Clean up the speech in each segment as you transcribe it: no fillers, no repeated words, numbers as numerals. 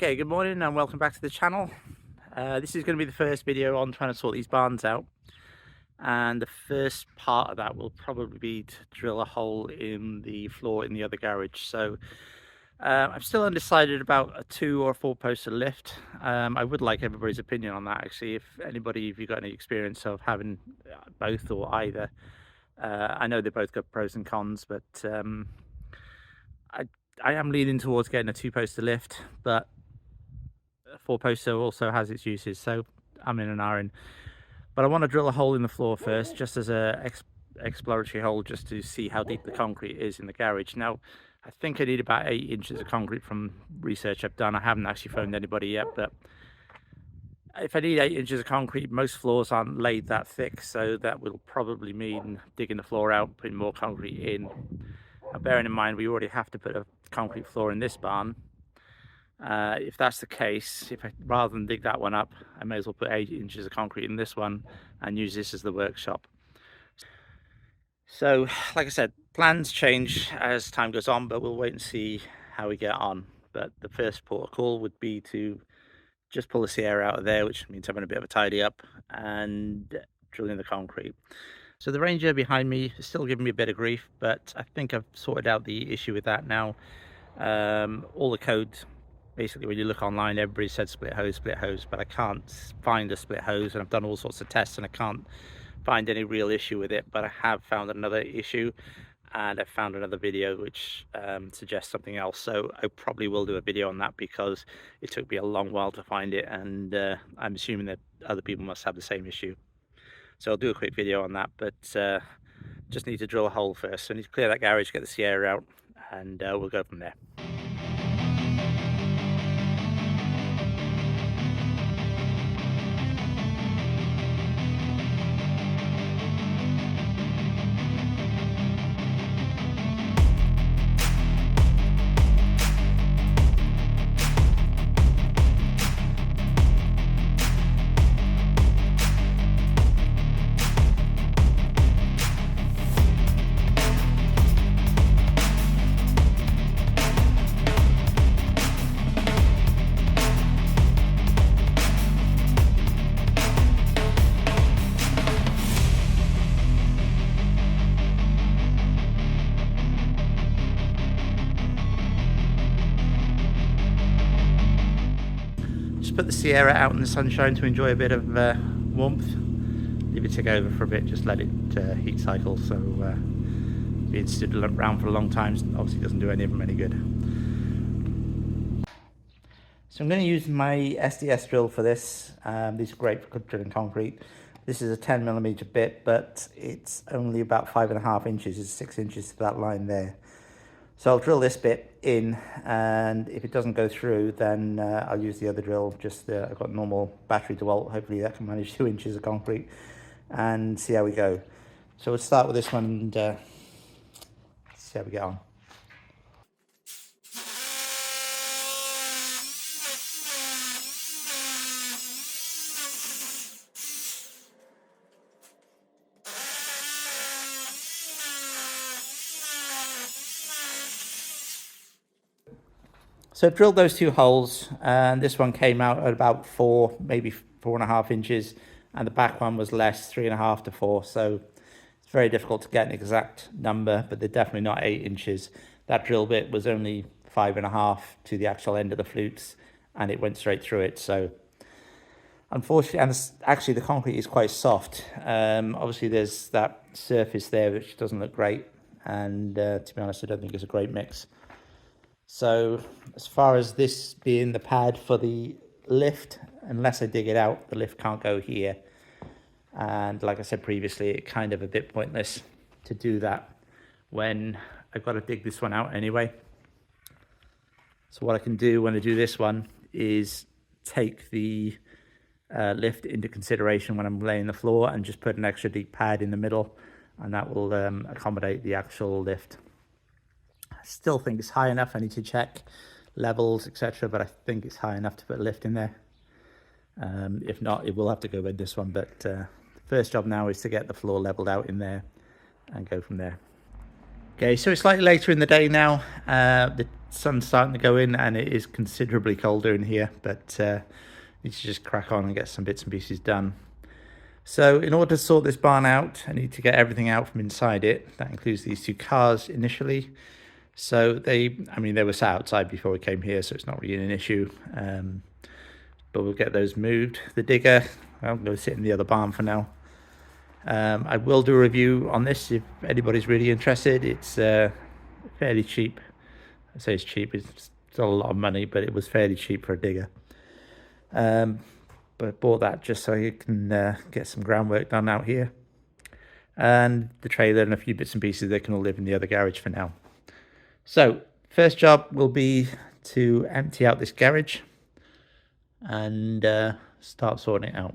Okay, good morning and welcome back to the channel. This is going to be the first video on trying to sort these barns out, and the first part of that will probably be to drill a hole in the floor in the other garage. So I'm still undecided about a 2 or 4 poster lift. I would like everybody's opinion on that actually. If you've got any experience of having both or either. I know they both got pros and cons, but I am leaning towards getting a 2 poster lift, but 4 poster also has its uses, so I'm in an iron. But I want to drill a hole in the floor first, just as a exploratory hole, just to see how deep the concrete is in the garage. Now, I think I need about 8 inches of concrete from research I've done. I haven't actually phoned anybody yet, but if I need 8 inches of concrete, most floors aren't laid that thick, so that will probably mean digging the floor out, putting more concrete in. Now, bearing in mind we already have to put a concrete floor in this barn. If that's the case, rather than dig that one up, I may as well put 8 inches of concrete in this one and use this as the workshop. So, like I said, plans change as time goes on, but we'll wait and see how we get on. But the first port of call would be to just pull the Sierra out of there, which means having a bit of a tidy up and drilling the concrete. So the Ranger behind me is still giving me a bit of grief, but I think I've sorted out the issue with that now. All the code, basically when you look online, everybody said split hose, but I can't find a split hose, and I've done all sorts of tests and I can't find any real issue with it. But I have found another issue, and I found another video which suggests something else. So I probably will do a video on that because it took me a long while to find it, and I'm assuming that other people must have the same issue. So I'll do a quick video on that, but just need to drill a hole first. So I need to clear that garage, get the Sierra out, and we'll go from there. Put the Sierra out in the sunshine to enjoy a bit of warmth. Leave it tick over for a bit, just let it heat cycle. So being stood around for a long time obviously doesn't do any of them any good. So I'm going to use my SDS drill for this. These are great for drilling concrete. This is a 10mm bit, but it's only about 5.5 inches. It's 6 inches to that line there. So I'll drill this bit in, and if it doesn't go through, then I'll use the other drill. I've got normal battery DeWalt. Hopefully that can manage 2 inches of concrete, and see how we go. So we'll start with this one and see how we get on. So I've drilled those 2 holes, and this one came out at about 4, maybe 4.5 inches, and the back one was less, 3.5 to 4. So it's very difficult to get an exact number, but they're definitely not 8 inches. That drill bit was only 5.5 to the actual end of the flutes, and it went straight through it. So unfortunately, and actually the concrete is quite soft. Obviously there's that surface there which doesn't look great, and to be honest, I don't think it's a great mix. So as far as this being the pad for the lift, unless I dig it out, the lift can't go here. And like I said previously, it's kind of a bit pointless to do that when I've got to dig this one out anyway. So what I can do when I do this one is take the lift into consideration when I'm laying the floor, and just put an extra deep pad in the middle, and that will accommodate the actual lift. I still think it's high enough. I need to check levels, etc., but I think it's high enough to put a lift in there. If not, it will have to go with this one, but the first job now is to get the floor leveled out in there and go from there. Okay, so it's slightly later in the day now. The sun's starting to go in and it is considerably colder in here, but need to just crack on and get some bits and pieces done. So in order to sort this barn out, I need to get everything out from inside it. That includes these two cars initially. So they were sat outside before we came here, so it's not really an issue. But we'll get those moved. The digger, I'm going to sit in the other barn for now. I will do a review on this if anybody's really interested. It's fairly cheap. I say it's cheap, it's still a lot of money, but it was fairly cheap for a digger. But I bought that just so you can get some groundwork done out here. And the trailer and a few bits and pieces, they can all live in the other garage for now. So, first job will be to empty out this garage and start sorting it out.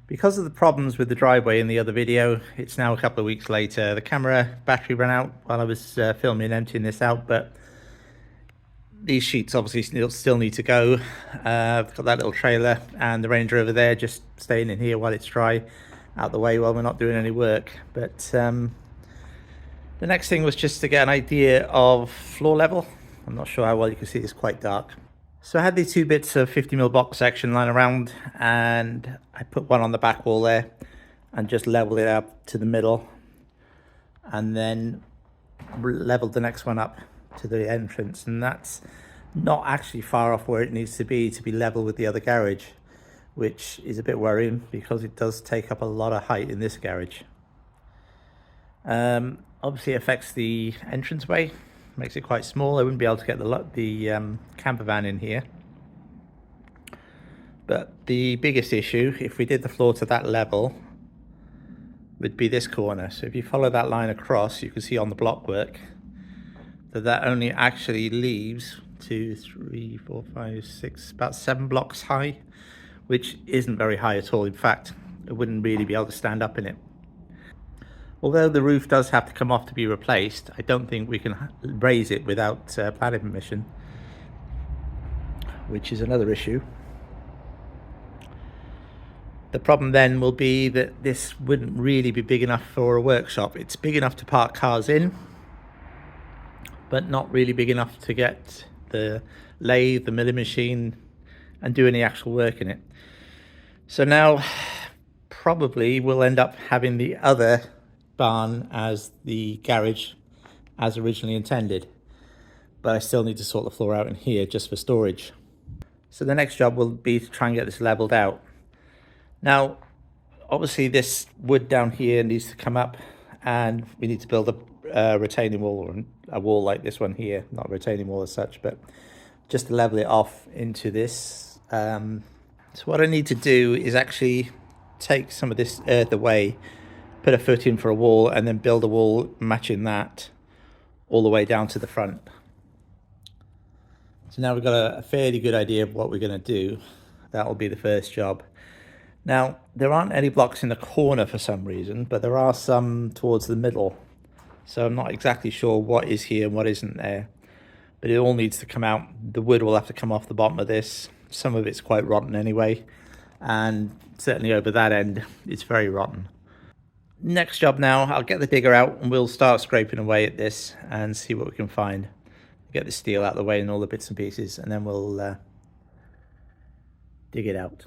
Because of the problems with the driveway in the other video, it's now a couple of weeks later. The camera battery ran out while I was filming and emptying this out, but these sheets obviously still need to go. I've got that little trailer and the Ranger over there just staying in here while it's dry, out the way while we're not doing any work. But the next thing was just to get an idea of floor level. I'm not sure how well you can see, it's quite dark. So I had these two bits of 50mm box section lying around, and I put one on the back wall there and just leveled it up to the middle, and then leveled the next one up to the entrance, and that's not actually far off where it needs to be level with the other garage, which is a bit worrying because it does take up a lot of height in this garage. Obviously it affects the entranceway, makes it quite small. I wouldn't be able to get the camper van in here. But the biggest issue, if we did the floor to that level, would be this corner. So if you follow that line across, you can see on the blockwork that only actually leaves 2, 3, 4, 5, 6, about 7 blocks high, which isn't very high at all. In fact, I wouldn't really be able to stand up in it. Although the roof does have to come off to be replaced, I don't think we can raise it without planning permission, which is another issue. The problem then will be that this wouldn't really be big enough for a workshop. It's big enough to park cars in, but not really big enough to get the lathe, the milling machine, and do any actual work in it. So now probably we'll end up having the other barn as the garage as originally intended, but I still need to sort the floor out in here just for storage. So the next job will be to try and get this leveled out. Now obviously this wood down here needs to come up, and we need to build a retaining wall, or a wall like this one here, not a retaining wall as such, but just to level it off into this. So what I need to do is actually take some of this earth away, put a foot in for a wall, and then build a wall matching that all the way down to the front. So now we've got a fairly good idea of what we're going to do. That will be the first job. Now there aren't any blocks in the corner for some reason, but there are some towards the middle, so I'm not exactly sure what is here and what isn't there, but it all needs to come out. The wood will have to come off the bottom of this. Some of it's quite rotten anyway, and certainly over that end it's very rotten. Next job now, I'll get the digger out and we'll start scraping away at this and see what we can find. Get the steel out of the way and all the bits and pieces, and then we'll dig it out.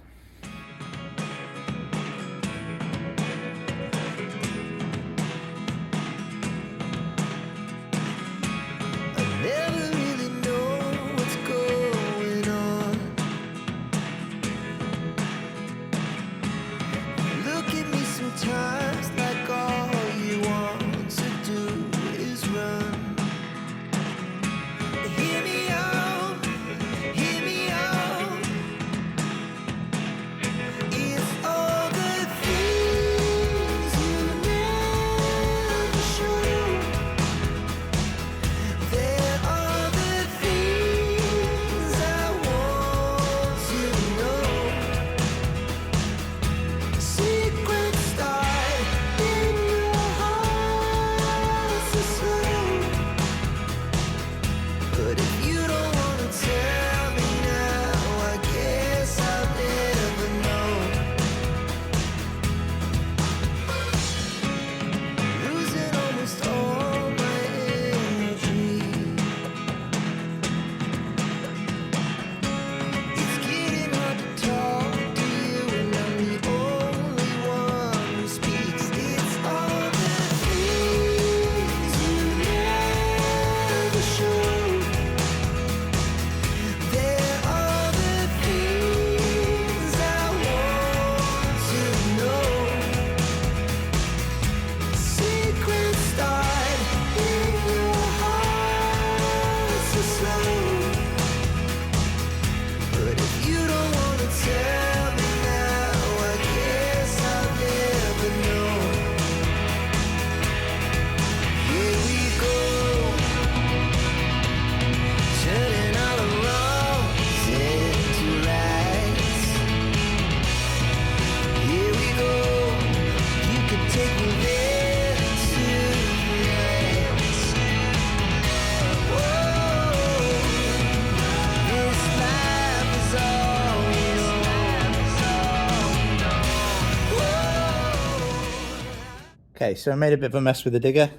Hear me Okay, so I made a bit of a mess with the digger.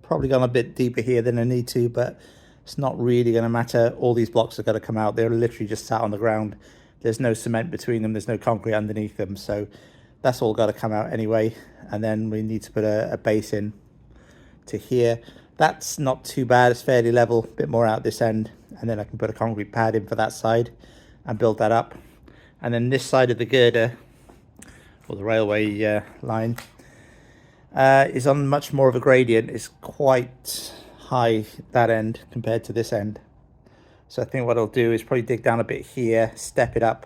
Probably gone a bit deeper here than I need to, but it's not really going to matter. All these blocks are going to come out. They're literally just sat on the ground. There's no cement between them. There's no concrete underneath them. So that's all got to come out anyway. And then we need to put a base in to here. That's not too bad. It's fairly level, a bit more out this end. And then I can put a concrete pad in for that side and build that up. And then this side of the girder, or the railway line, is on much more of a gradient. It's quite high that end compared to this end. So I think what I'll do is probably dig down a bit here, step it up,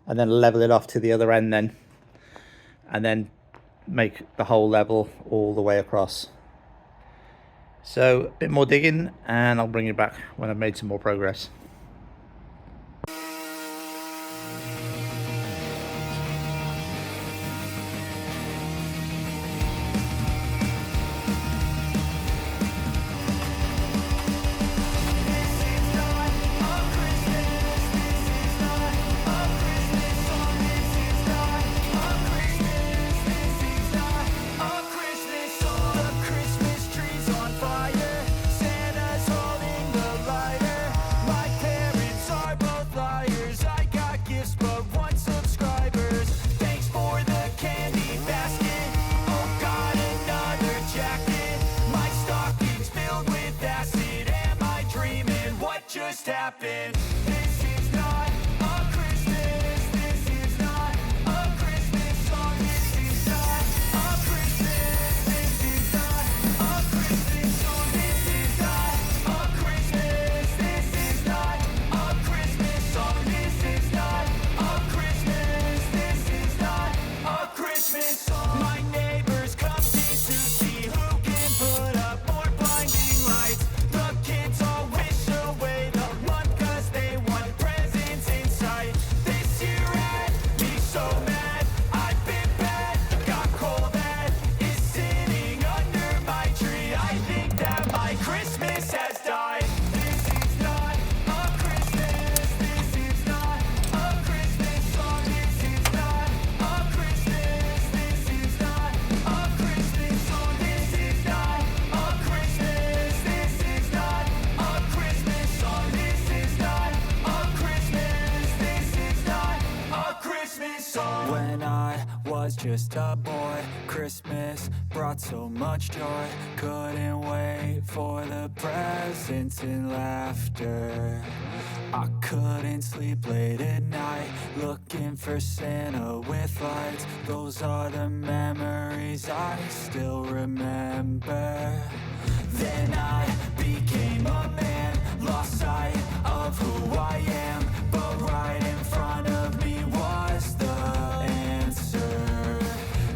and then level it off to the other end then. And then make the whole level all the way across. So a bit more digging, and I'll bring you back when I've made some more progress. Just happened. This is not a Christmas. This is not a Christmas song. This is not a Christmas. This is not a Christmas song. This is not a Christmas. This is not a Christmas song. This is not a Christmas. This is not a Christmas song. My neighbors come in to see who can put up more blinding lights. The kids all wish away the month 'cause they want presents in sight. This year had me so mad, I've been bad, got coal that is sitting under my tree. I think that my Christmas has died. This is not a Christmas. This is not a Christmas song. This is not a Christmas. This is not a Christmas song. This is not a Christmas. This is not a Christmas song. This is not a Christmas. This is not a Christmas song. When I was just a boy, Christmas brought so much joy. Couldn't wait for the presents and laughter. I couldn't sleep late at night, looking for Santa with lights. Those are the memories I still remember. Then I became a man, lost sight of who I am, but right in front of me was the answer.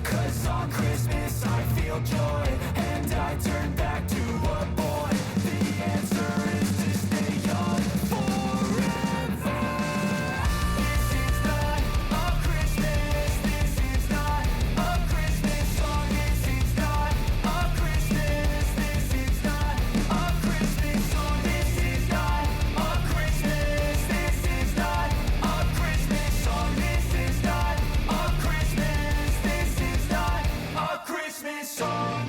'Cause on Christmas I feel joy, and I turn back to a boy. The answer is to stay young forever. This is not a Christmas. This is not a Christmas song. This is not a Christmas. This is not a Christmas song. This is not a Christmas. This is not a Christmas song. This is not a Christmas. This is not a Christmas song.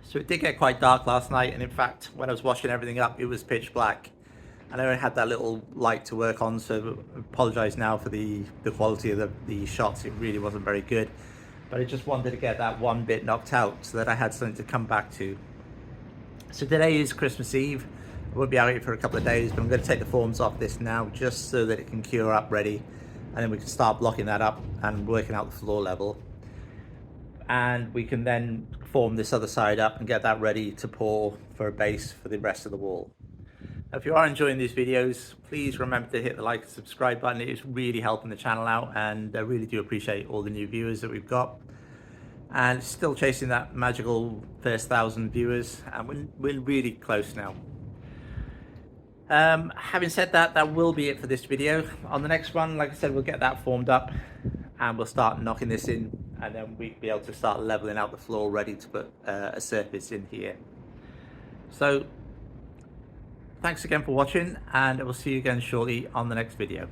So it did get quite dark last night, and in fact when I was washing everything up it was pitch black, and I only had that little light to work on, so I apologise now for the quality of the shots. It really wasn't very good, but I just wanted to get that one bit knocked out so that I had something to come back to. So today is Christmas Eve. I won't be out here for a couple of days, but I'm going to take the forms off this now just so that it can cure up ready, and then we can start blocking that up and working out the floor level. And we can then form this other side up and get that ready to pour for a base for the rest of the wall. Now, if you are enjoying these videos, please remember to hit the like and subscribe button. It is really helping the channel out, and I really do appreciate all the new viewers that we've got. And still chasing that magical first 1,000 viewers, and we're really close now. Having said that, that will be it for this video. On the next one, like I said, we'll get that formed up and we'll start knocking this in, and then we'll be able to start leveling out the floor ready to put a surface in here. So thanks again for watching, and I will see you again shortly on the next video.